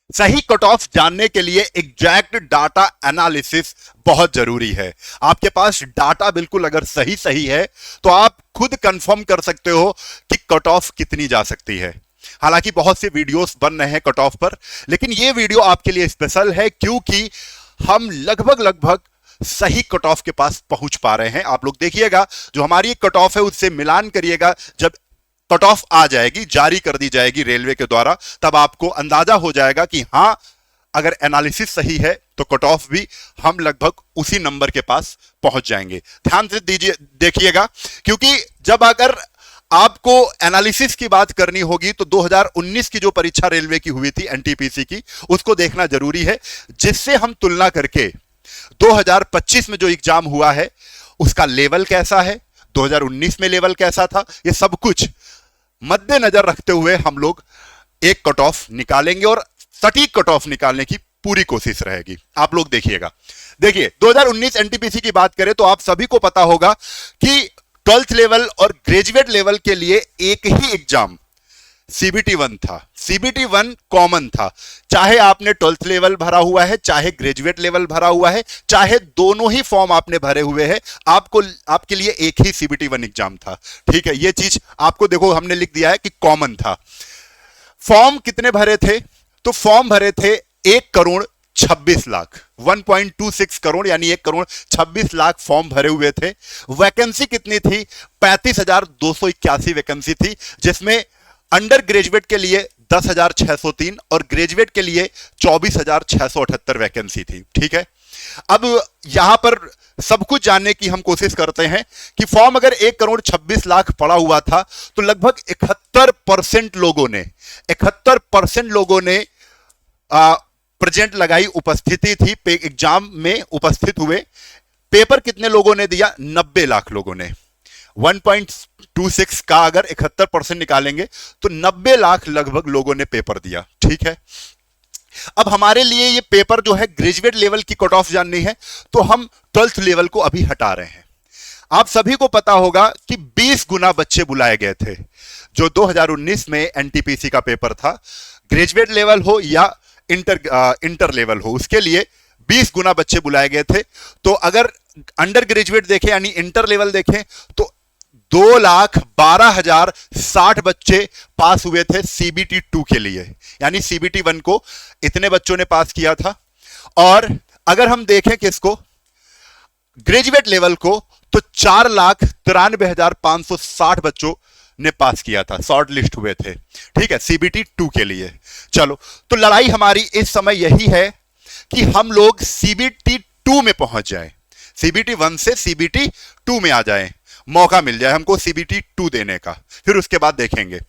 सही cut off जानने के लिए एग्जैक्ट डाटा एनालिसिस बहुत जरूरी है। आपके पास डाटा बिल्कुल अगर सही सही है तो आप खुद कंफर्म कर सकते हो कि कट ऑफ कितनी जा सकती है। हालांकि बहुत से वीडियोस बन रहे हैं कट ऑफ पर, लेकिन यह वीडियो आपके लिए स्पेशल है क्योंकि हम लगभग लगभग सही कट ऑफ के पास पहुंच पा रहे हैं। आप लोग देखिएगा, जो हमारी कट ऑफ है उससे मिलान करिएगा। जब कट ऑफ आ जाएगी, जारी कर दी जाएगी रेलवे के द्वारा, तब आपको अंदाजा हो जाएगा कि हां, अगर एनालिसिस सही है तो कट ऑफ भी हम लगभग उसी नंबर के पास पहुंच जाएंगे। ध्यान से दीजिए, देखिएगा, क्योंकि जब अगर आपको एनालिसिस की बात करनी होगी तो 2019 की जो परीक्षा रेलवे की हुई थी एनटीपीसी की, उसको देखना जरूरी है, जिससे हम तुलना करके 2025 में जो एग्जाम हुआ है उसका लेवल कैसा है, 2019 में लेवल कैसा था, ये सब कुछ मद्देनजर रखते हुए हम लोग एक कट ऑफ निकालेंगे और सटीक कट ऑफ निकालने की पूरी कोशिश रहेगी। आप लोग देखिएगा, देखिए 2019 एनटीपीसी की बात करें तो आप सभी को पता होगा कि 12th लेवल और ग्रेजुएट लेवल के लिए एक ही एग्जाम सीबीटी 1 था। सीबीटी 1 कॉमन था, चाहे आपने 12th लेवल भरा हुआ है, चाहे ग्रेजुएट लेवल भरा हुआ है, चाहे दोनों ही फॉर्म आपने भरे हुए हैं, आपको आपके लिए एक ही सीबीटी 1 एग्जाम था। ठीक है, यह चीज आपको देखो हमने लिख दिया है कि कॉमन था। फॉर्म कितने भरे थे? तो फॉर्म भरे थे 1,26,00,000, 1.26 करोड़, यानी 1,26,00,000 फॉर्म भरे हुए थे। वैकेंसी कितनी थी? 35,281 वैकेंसी थी, जिसमें अंडर ग्रेजुएट के लिए 10,603 और ग्रेजुएट के लिए 24,678 वैकेंसी थी। ठीक है, अब यहां पर सब कुछ जानने की हम कोशिश करते हैं कि फॉर्म अगर 1,26,00,000 पड़ा हुआ था तो लगभग 71% लोगों ने प्रेजेंट लगाई, उपस्थिति थी, एग्जाम में उपस्थित हुए। पेपर कितने लोगों ने दिया? 90 लाख लोगों ने। 1.26 का अगर 71% निकालेंगे तो 90 लाख लगभग लोगों ने पेपर दिया। ठीक है, अब हमारे लिए ये पेपर जो है ग्रेजुएट लेवल की कट ऑफ जाननी है, तो हम 12th लेवल को अभी हटा रहे हैं। आप सभी को पता होगा कि 20 गुना बच्चे बुलाए गए थे। जो 2019 में एनटीपीसी का पेपर था, ग्रेजुएट लेवल हो या इंटर लेवल हो, उसके लिए 20 गुना बच्चे बुलाए गए थे। तो अगर अंडर ग्रेजुएट देखें यानी इंटर लेवल देखें तो 2,12,060 बच्चे पास हुए थे सीबीटी 2 के लिए, यानी सीबीटी 1 को इतने बच्चों ने पास किया था। और अगर हम देखें किसको, ग्रेजुएट लेवल को, तो 4,93,560 बच्चों ने पास किया था, शॉर्ट लिस्ट हुए थे। ठीक है, सीबीटी 2 के लिए। चलो, तो लड़ाई हमारी इस समय यही है कि हम लोग सीबीटी 2 में पहुंच जाएं, सीबीटी 1 से सीबीटी 2 में आ जाएं, मौका मिल जाए हमको सीबीटी 2 देने का, फिर उसके बाद देखेंगे।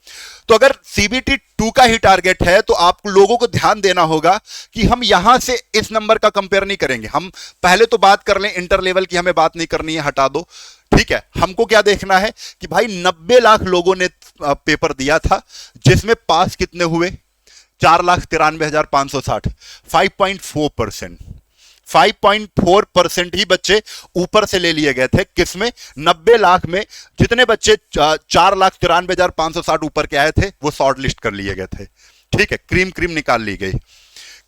तो अगर सीबीटी 2 का ही टारगेट है तो आप लोगों को ध्यान देना होगा कि हम यहां से इस नंबर का कंपेयर नहीं करेंगे। हम पहले तो बात कर लें इंटर लेवल की, हमें बात नहीं करनी है, हटा दो। ठीक है, हमको क्या देखना है कि भाई 90 लाख लोगों ने पेपर दिया था, जिसमें पास कितने हुए? 4,93,560, 5.4%। 5.4% ही बच्चे ऊपर से ले लिए गए थे। किसमें? 90 लाख में जितने बच्चे 4,93,560 ऊपर के आए थे वो शॉर्ट लिस्ट कर लिए गए थे। ठीक है, क्रीम निकाल ली गई।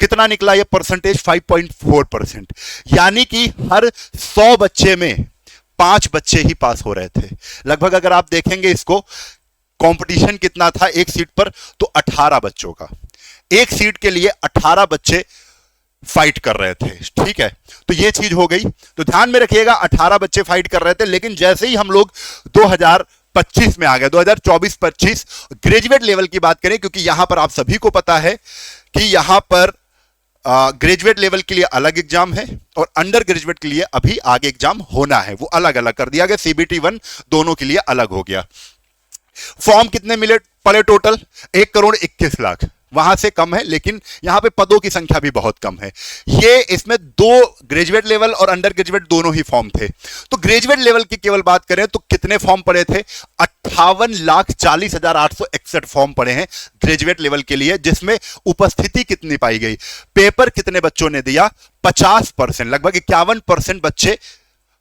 कितना निकला ये परसेंटेज? 5.4%, यानी कि हर 100 बच्चे में 5 बच्चे ही पास हो रहे थे। लगभग अगर आप देखेंगे इसको, कंपटीशन कितना था एक सीट पर? तो 18 बच्चों का, एक सीट के लिए 18 बच्चे फाइट कर रहे थे। ठीक है, तो ये चीज हो गई। तो ध्यान में रखिएगा, 18 बच्चे फाइट कर रहे थे, लेकिन जैसे ही हम लोग 2025 में आ गए, 2024-25 ग्रेजुएट लेवल की बात करें, क्योंकि यहां पर आप सभी को पता है कि यहां पर ग्रेजुएट लेवल के लिए अलग एग्जाम है और अंडर ग्रेजुएट के लिए अभी आगे एग्जाम होना है, वो अलग अलग कर दिया गया। सीबीटी 1 दोनों के लिए अलग हो गया। फॉर्म कितने मिले पड़े टोटल? 1,21,00,000, वहां से कम है, लेकिन यहां पे पदों की संख्या भी बहुत कम है। ये इसमें 2 ग्रेजुएट लेवल और अंडर ग्रेजुएट दोनों ही फॉर्म थे। तो ग्रेजुएट लेवल की केवल बात करें तो कितने फॉर्म पड़े थे? 58,40,861 फॉर्म पड़े हैं ग्रेजुएट लेवल के लिए, जिसमें उपस्थिति कितनी पाई गई? पेपर कितने बच्चों ने दिया? 50%, लगभग 51% बच्चे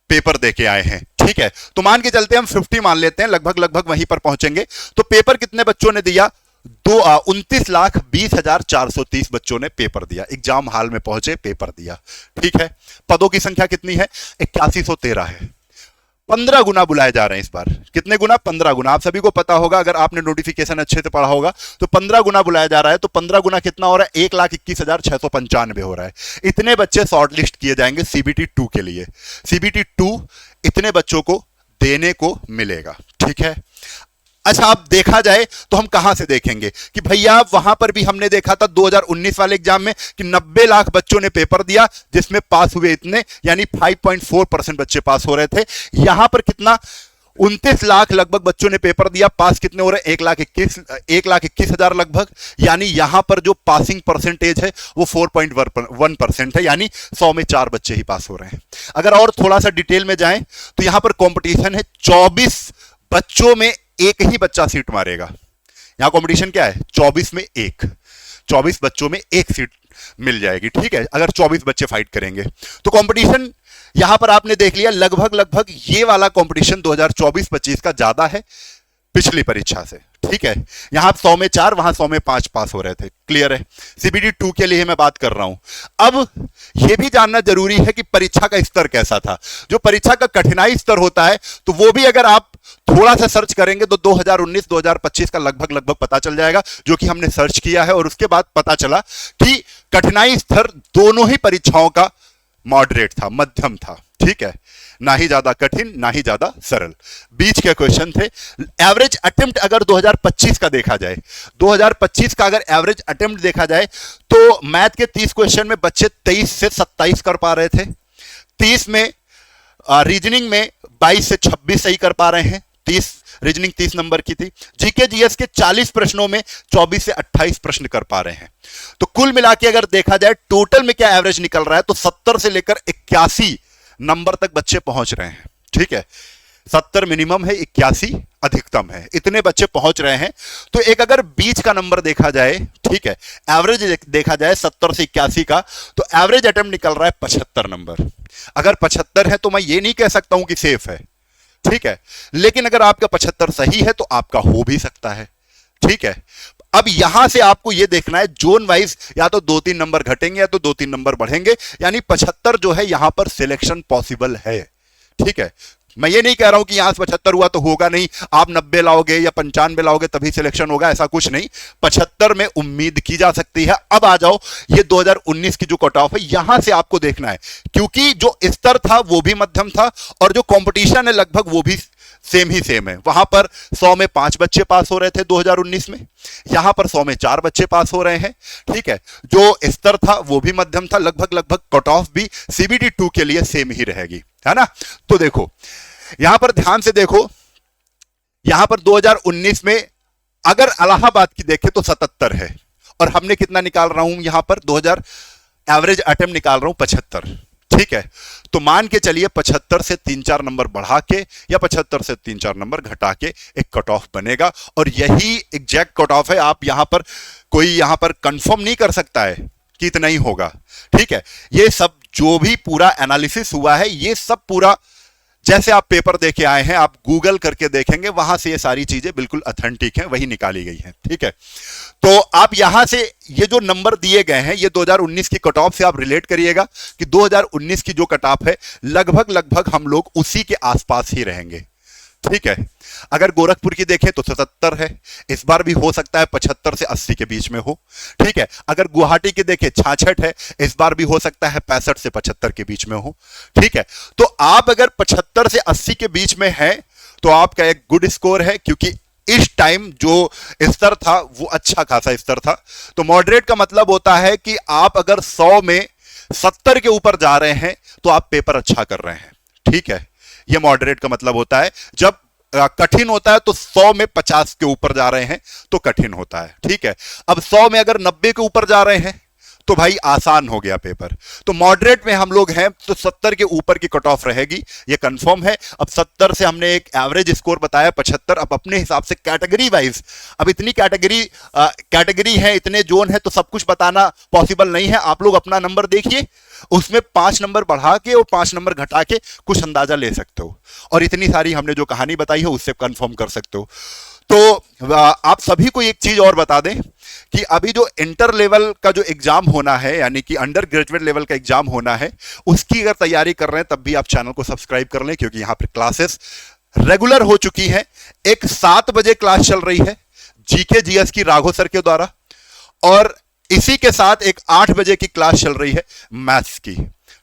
पेपर देके आए हैं। ठीक है, तो मान के चलते हम 50 मान लेते हैं, लगभग वहीं पर पहुंचेंगे। तो पेपर कितने बच्चों ने दिया? दो 29,20,430 बच्चों ने पेपर दिया, एग्जाम हॉल में पहुंचे, पेपर दिया। ठीक है, पदों की संख्या कितनी है? 8113 है। 15 गुना बुलाए जा रहे हैं इस बार। कितने गुना? 15 गुना। आप सभी को पता होगा, अगर आपने नोटिफिकेशन अच्छे से पढ़ा होगा तो 15 गुना बुलाया जा रहा है। तो 15 गुना कितना हो रहा है? 1,21,695 हो रहा है। इतने बच्चे शॉर्टलिस्ट किए जाएंगे सीबीटी 2 के लिए। सीबीटी 2 इतने बच्चों को देने को मिलेगा। ठीक है, अच्छा, अब देखा जाए तो हम कहां से देखेंगे कि भैया वहां पर भी हमने देखा था 2019 वाले एग्जाम में कि 90 लाख बच्चों ने पेपर दिया, जिसमें पास हुए इतने, यानी 5.4% बच्चे पास हो रहे थे। यहां पर कितना? 29 लाख लगभग बच्चों ने पेपर दिया, पास कितने हो रहे हैं? 1,21,000 लगभग। यानी यहां पर जो पासिंग परसेंटेज है वो 4.1% है, यानी 100 में 4 बच्चे ही पास हो रहे हैं। अगर और थोड़ा सा डिटेल में जाएं तो यहां पर कंपटीशन है, 24 बच्चों में एक ही बच्चा सीट मारेगा। यहां कंपटीशन क्या है? 24 में एक, 24 बच्चों में एक सीट मिल जाएगी। ठीक है, अगर 24 बच्चे फाइट करेंगे तो कंपटीशन यहां पर आपने देख लिया, लगभग ये वाला कंपटीशन 2024-25 का ज्यादा है पिछली परीक्षा से। ठीक है, यहां 100 में 4, वहां 100 में 5 पास हो रहे थे। क्लियर है? सीबीटी 2 के लिए मैं बात कर रहा हूं। अब यह भी जानना जरूरी है कि परीक्षा का स्तर कैसा था। जो परीक्षा का कठिनाई स्तर होता है तो वो भी अगर आप थोड़ा सा सर्च करेंगे तो 2019-2025 का लगभग पता चल जाएगा, जो कि हमने सर्च किया है। और उसके बाद पता चला कि कठिनाई स्तर दोनों ही परीक्षाओं का मॉडरेट था, मध्यम था। ठीक है, ना ही ज्यादा कठिन ना ही ज्यादा सरल, बीच के क्वेश्चन थे। एवरेज अटेम्प्ट अगर 2025 का देखा जाए, 2025 का अगर एवरेज अटेम्प्ट देखा जाए तो मैथ के 30 क्वेश्चन में बच्चे 23 से 27 कर पा रहे थे। 30 में रीजनिंग में 22 से 26 सही कर पा रहे हैं। 30 रीजनिंग 30 नंबर की थी। जीके जीएस के 40 प्रश्नों में 24 से 28 प्रश्न कर पा रहे हैं। तो कुल मिला के अगर देखा जाए टोटल में क्या एवरेज निकल रहा है तो 70 से लेकर 81 नंबर तक बच्चे पहुंच रहे हैं। ठीक है, 70 मिनिमम है, 81 अधिकतम है, इतने बच्चे पहुंच रहे हैं। तो एक अगर बीच का नंबर देखा जाए, ठीक है, एवरेज देखा जाए 70 से 81 का, तो एवरेज अटेम्प्ट निकल रहा है 75 नंबर। अगर 75 है तो मैं ये नहीं कह सकता हूं कि सेफ है। ठीक है, लेकिन अगर आपका 75 सही है तो आपका हो भी सकता है। ठीक है, अब यहां से आपको यह देखना है जोन वाइज, या तो 2-3 नंबर घटेंगे या तो 2-3 नंबर बढ़ेंगे, यानी 75 जो है यहां पर सिलेक्शन पॉसिबल है। ठीक है, मैं ये नहीं कह रहा हूं कि यहां से 75 हुआ तो होगा नहीं, आप 90 लाओगे या 95 लाओगे तभी सिलेक्शन होगा, ऐसा कुछ नहीं। 75 में उम्मीद की जा सकती है। अब आ जाओ, ये 2019 की जो कट ऑफ है यहां से आपको देखना है, क्योंकि जो स्तर था वो भी मध्यम था और जो कंपटीशन है लगभग वो भी सेम है। वहां पर 100 में 5 बच्चे पास हो रहे थे 2019 में, यहां पर 100 में 4 बच्चे पास हो रहे हैं। ठीक है, जो स्तर था वो भी मध्यम था, लगभग कट ऑफ भी सीबीटी 2 के लिए सेम ही रहेगी, है ना। तो देखो यहां पर ध्यान से देखो, यहां पर 2019 में अगर इलाहाबाद की देखें तो 77 है और हमने कितना निकाल रहा हूं यहां पर 2000 एवरेज अटेम्प्ट निकाल रहा हूं 75। ठीक है, तो मान के चलिए 75 से 3-4 नंबर बढ़ा के या 75 से 3-4 नंबर घटा के एक कट ऑफ बनेगा और यही एग्जैक्ट कट ऑफ है। आप यहां पर कोई यहां पर कंफर्म नहीं कर सकता है कि इतना ही होगा। ठीक है, ये सब जो भी पूरा एनालिसिस हुआ है ये सब पूरा जैसे आप पेपर देके आए हैं, आप गूगल करके देखेंगे, वहां से ये सारी चीजें बिल्कुल ऑथेंटिक हैं, वही निकाली गई हैं। ठीक है, तो आप यहां से ये जो नंबर दिए गए हैं ये 2019 की कट ऑफ से आप रिलेट करिएगा कि 2019 की जो कट ऑफ है लगभग हम लोग उसी के आसपास ही रहेंगे। ठीक है, अगर गोरखपुर की देखें तो 77 है, इस बार भी हो सकता है 75 से 80 के बीच में हो। ठीक है, अगर गुवाहाटी की देखें 66 है, इस बार भी हो सकता है 65 से 75 के बीच में हो। ठीक है, तो आप अगर 75 से 80 के बीच में हैं तो आपका एक गुड स्कोर है, क्योंकि इस टाइम जो स्तर था वो अच्छा खासा स्तर था। तो मॉडरेट का मतलब होता है कि आप अगर 100 में 70 के ऊपर जा रहे हैं तो आप पेपर अच्छा कर रहे हैं। ठीक है, यह मॉडरेट का मतलब होता है। जब कठिन होता है तो 100 में 50 के ऊपर जा रहे हैं तो कठिन होता है। ठीक है, अब 100 में अगर 90 के ऊपर जा रहे हैं तो भाई आसान हो गया पेपर। तो मॉडरेट में हम लोग हैं तो 70 के ऊपर की कट ऑफ रहेगी, ये कंफर्म है। अब 70 से हमने एक एवरेज स्कोर बताया 75। अब अपने हिसाब से कैटेगरी वाइज, अब इतनी कैटेगरी है, इतने जोन है, तो सब कुछ बताना पॉसिबल नहीं है। आप लोग अपना नंबर देखिए, उसमें 5 नंबर बढ़ा के और 5 नंबर घटा के कुछ अंदाजा ले सकते हो, और इतनी सारी हमने जो कहानी बताई है उससे कंफर्म कर सकते हो। तो आप सभी को एक चीज और बता दें कि अभी जो इंटर लेवल का जो एग्जाम होना है, यानी कि अंडर ग्रेजुएट लेवल का एग्जाम होना है, उसकी अगर तैयारी कर रहे हैं तब भी आप चैनल को सब्सक्राइब कर लें, क्योंकि यहां पर क्लासेस रेगुलर हो चुकी है। एक 7 बजे क्लास चल रही है जीके जीएस की राघव सर के द्वारा, और इसी के साथ एक 8 बजे की क्लास चल रही है मैथ्स की।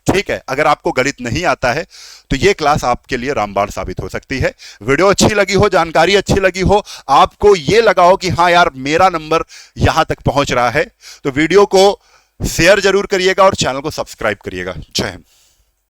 ठीक है, अगर आपको गणित नहीं आता है तो यह क्लास आपके लिए रामबाण साबित हो सकती है। वीडियो अच्छी लगी हो, जानकारी अच्छी लगी हो, आपको यह लगा हो कि हां यार मेरा नंबर यहां तक पहुंच रहा है, तो वीडियो को शेयर जरूर करिएगा और चैनल को सब्सक्राइब करिएगा। जय हिंद।